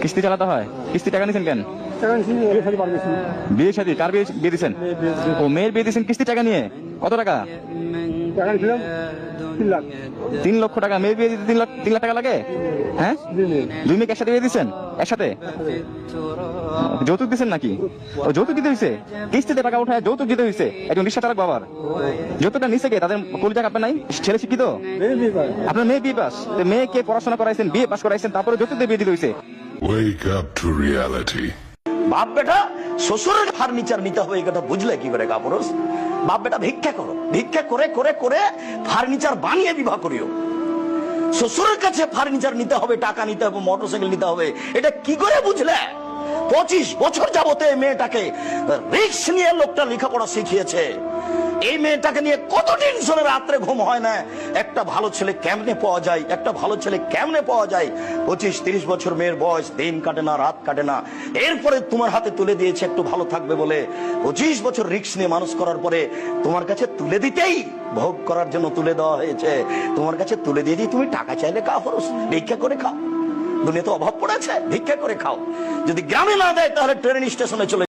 কিস্তি চালাতে হয়, কিস্তি টাকা নিছেন কেন? বিয়ে শাদী কার বিয়ে দিচ্ছেন? ও মেয়ের বিয়ে দিচ্ছেন কিস্তি টাকা নিয়ে। কত টাকা? 3 লক্ষ টাকা। মেয়ের বিয়ে দিতে 3 লাখ টাকা লাগে? হ্যাঁ, 2 মেয়েকে একসাথে বিয়ে দিচ্ছেন? একসাথে যৌতুক দিচ্ছেন নাকি? ও যৌতুক দিতে হয়েছে, কিস্তিতে টাকা উঠায় যৌতুক দিতে হয়েছে। একজন রিক্সা চালক বাবার যৌতুকটা নিচে কে? তাদের কলিজা কাঁপে নাই? ছেলে শিক্ষিত, আপনার মেয়ে বিয়ে পাস, মেয়েকে পড়াশোনা করাইছেন, বিয়ে পাস করাইছেন, তারপরে যৌতুক দিয়ে বিয়ে দিতে হয়েছে। Wake up to reality. বাপ বেটা শ্বশুরের ফার্নিচার নিতে হবে, এই কথা বুঝলে কি করে কাপুরুষ? বাপ বেটা ভিক্ষা করো, ভিক্ষা করে করে করে ফার্নিচার বানিয়ে বিবাহ করিও। শ্বশুরের কাছে ফার্নিচার নিতে হবে, টাকা নিতে হবে, মোটরসাইকেল নিতে হবে, এটা কি করে বুঝলে? 25 বছর যাবতে মেয়েটাকে রিস্ক নিয়ে লোকটা লেখাপড়া শিখিয়েছে। এই মেয়েটাকে নিয়ে কত টেনশনে রাত্রে ঘুম হয় না। একটা ভালো ছেলে কেমনে পাওয়া যায়, একটা ভালো ছেলে কেমনে পাওয়া যায়? 25-30 বছর মেয়ের বয়স, দিন কাটে না, রাত কাটে না। এরপরে তোমার হাতে তুলে দিয়েছে একটু ভালো থাকবে বলে। 25 বছর রিস্ক নিয়ে মানুষ করার পরে তোমার কাছে তুলে দিতেই, ভোগ করার জন্য তুলে দেওয়া হয়েছে, তোমার কাছে তুলে দিয়ে তুমি টাকা চাইলে কাপুরুষ ভিক্ষা করে খাও। দুনিয়াতে অভাব পড়েছে, ভিক্ষা করে খাও। যদি গ্রামে না দেয় তাহলে ট্রেন স্টেশনে চলে